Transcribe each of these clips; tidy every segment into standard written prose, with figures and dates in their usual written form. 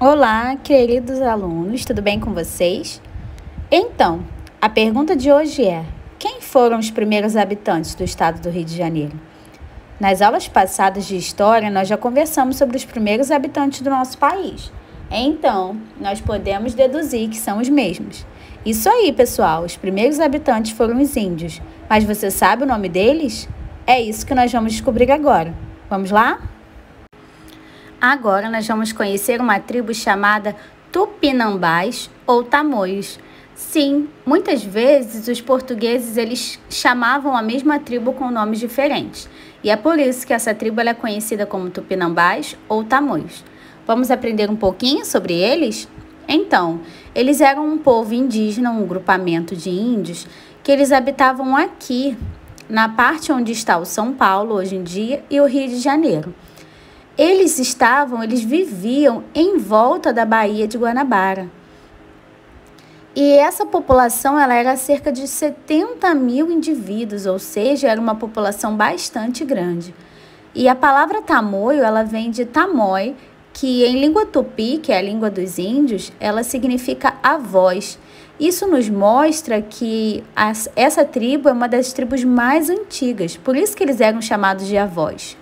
Olá, queridos alunos, tudo bem com vocês? Então, a pergunta de hoje é: quem foram os primeiros habitantes do estado do Rio de Janeiro? Nas aulas passadas de história, nós já conversamos sobre os primeiros habitantes do nosso país. Então, nós podemos deduzir que são os mesmos. Isso aí, pessoal, os primeiros habitantes foram os índios. Mas você sabe o nome deles? É isso que nós vamos descobrir agora. Vamos lá? Agora nós vamos conhecer uma tribo chamada Tupinambás ou Tamoios. Sim, muitas vezes os portugueses eles chamavam a mesma tribo com nomes diferentes. E é por isso que essa tribo ela é conhecida como Tupinambás ou Tamoios. Vamos aprender um pouquinho sobre eles? Então, eles eram um povo indígena, um grupamento de índios, que eles habitavam aqui, na parte onde está o São Paulo hoje em dia e o Rio de Janeiro. Eles viviam em volta da Baía de Guanabara. E essa população ela era cerca de 70 mil indivíduos, ou seja, era uma população bastante grande. E a palavra tamoio, ela vem de tamói, que em língua tupi, que é a língua dos índios, ela significa avós. Isso nos mostra que essa tribo é uma das tribos mais antigas, por isso que eles eram chamados de avós.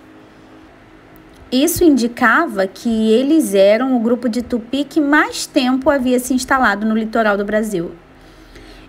Isso indicava que eles eram o grupo de tupi que mais tempo havia se instalado no litoral do Brasil.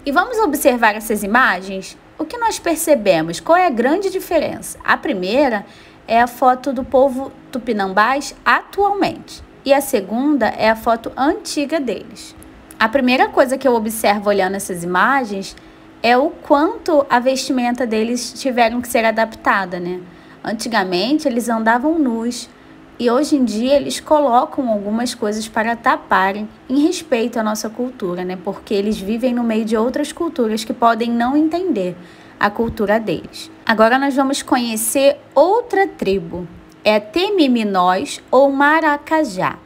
E vamos observar essas imagens? O que nós percebemos? Qual é a grande diferença? A primeira é a foto do povo tupinambás atualmente. E a segunda é a foto antiga deles. A primeira coisa que eu observo olhando essas imagens é o quanto a vestimenta deles tiveram que ser adaptada, né? Antigamente, eles andavam nus e hoje em dia eles colocam algumas coisas para taparem em respeito à nossa cultura, né? Porque eles vivem no meio de outras culturas que podem não entender a cultura deles. Agora nós vamos conhecer outra tribo, é Temiminós ou Maracajá.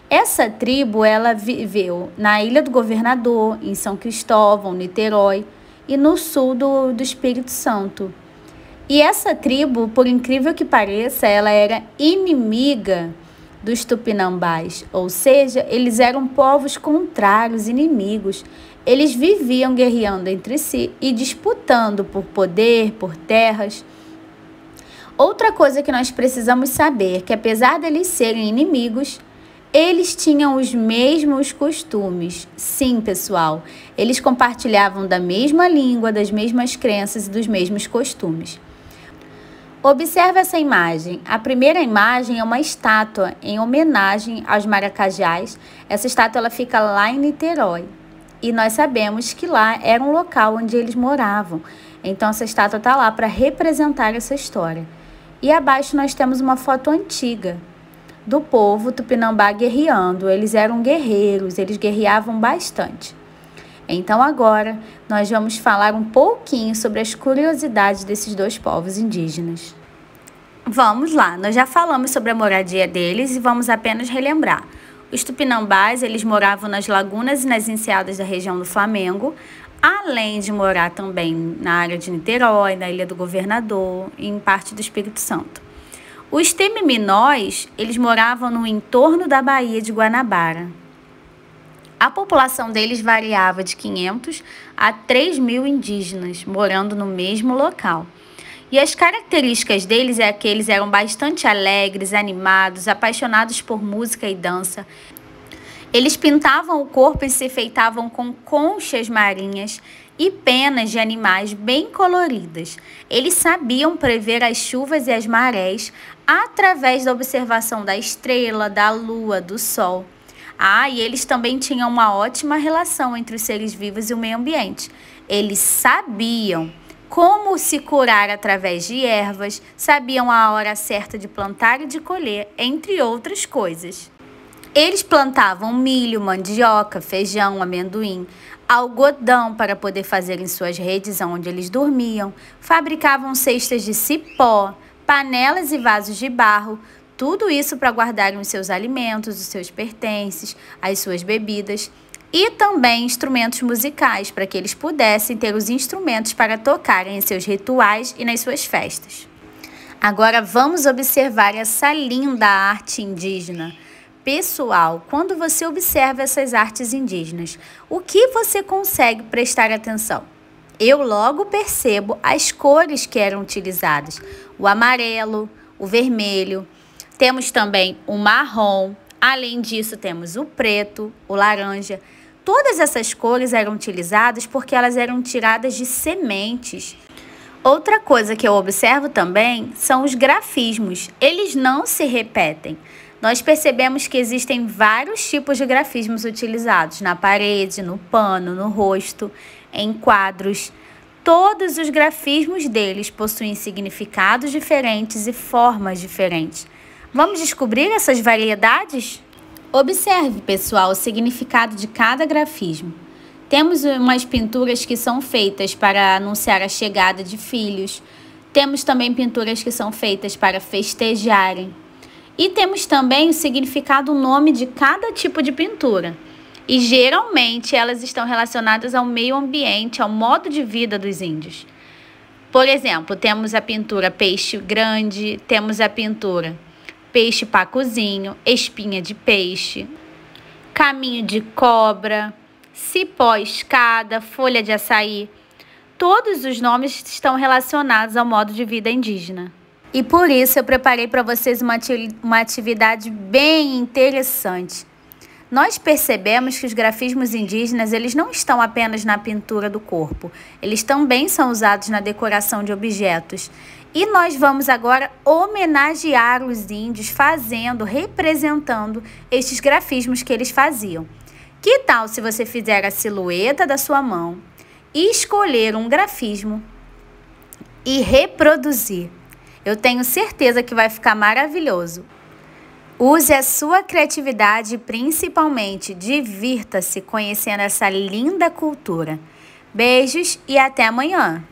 Essa tribo ela viveu na Ilha do Governador, em São Cristóvão, Niterói e no sul do Espírito Santo. E essa tribo, por incrível que pareça, ela era inimiga dos tupinambás, ou seja, eles eram povos contrários, inimigos. Eles viviam guerreando entre si e disputando por poder, por terras. Outra coisa que nós precisamos saber é que apesar deles serem inimigos, eles tinham os mesmos costumes. Sim, pessoal, eles compartilhavam da mesma língua, das mesmas crenças e dos mesmos costumes. Observe essa imagem. A primeira imagem é uma estátua em homenagem aos maracajás. Essa estátua ela fica lá em Niterói. E nós sabemos que lá era um local onde eles moravam. Então, essa estátua está lá para representar essa história. E abaixo nós temos uma foto antiga do povo tupinambá guerreando. Eles eram guerreiros, eles guerreavam bastante. Então agora nós vamos falar um pouquinho sobre as curiosidades desses dois povos indígenas. Vamos lá, nós já falamos sobre a moradia deles e vamos apenas relembrar. Os tupinambás, eles moravam nas lagunas e nas enseadas da região do Flamengo, além de morar também na área de Niterói, na Ilha do Governador e em parte do Espírito Santo. Os Temiminós, eles moravam no entorno da Baía de Guanabara. A população deles variava de 500 a 3 mil indígenas, morando no mesmo local. E as características deles é que eles eram bastante alegres, animados, apaixonados por música e dança. Eles pintavam o corpo e se enfeitavam com conchas marinhas e penas de animais bem coloridas. Eles sabiam prever as chuvas e as marés através da observação da estrela, da lua, do sol. E eles também tinham uma ótima relação entre os seres vivos e o meio ambiente. Eles sabiam como se curar através de ervas, sabiam a hora certa de plantar e de colher, entre outras coisas. Eles plantavam milho, mandioca, feijão, amendoim, algodão para poder fazer em suas redes onde eles dormiam, fabricavam cestas de cipó, panelas e vasos de barro, tudo isso para guardarem os seus alimentos, os seus pertences, as suas bebidas e também instrumentos musicais para que eles pudessem ter os instrumentos para tocarem em seus rituais e nas suas festas. Agora vamos observar essa linda arte indígena. Pessoal, quando você observa essas artes indígenas, o que você consegue prestar atenção? Eu logo percebo as cores que eram utilizadas: o amarelo, o vermelho, temos também o marrom, além disso temos o preto, o laranja. Todas essas cores eram utilizadas porque elas eram tiradas de sementes. Outra coisa que eu observo também são os grafismos. Eles não se repetem. Nós percebemos que existem vários tipos de grafismos utilizados na parede, no pano, no rosto, em quadros. Todos os grafismos deles possuem significados diferentes e formas diferentes. Vamos descobrir essas variedades? Observe, pessoal, o significado de cada grafismo. Temos umas pinturas que são feitas para anunciar a chegada de filhos. Temos também pinturas que são feitas para festejarem. E temos também o significado, o nome de cada tipo de pintura. E geralmente elas estão relacionadas ao meio ambiente, ao modo de vida dos índios. Por exemplo, temos a pintura peixe grande, temos a pintura peixe pacuzinho, espinha de peixe, caminho de cobra, cipó escada, folha de açaí. Todos os nomes estão relacionados ao modo de vida indígena. E por isso eu preparei para vocês uma atividade bem interessante. Nós percebemos que os grafismos indígenas, eles não estão apenas na pintura do corpo, eles também são usados na decoração de objetos. E nós vamos agora homenagear os índios representando estes grafismos que eles faziam. Que tal se você fizer a silhueta da sua mão, escolher um grafismo e reproduzir? Eu tenho certeza que vai ficar maravilhoso. Use a sua criatividade e, principalmente, divirta-se conhecendo essa linda cultura. Beijos e até amanhã!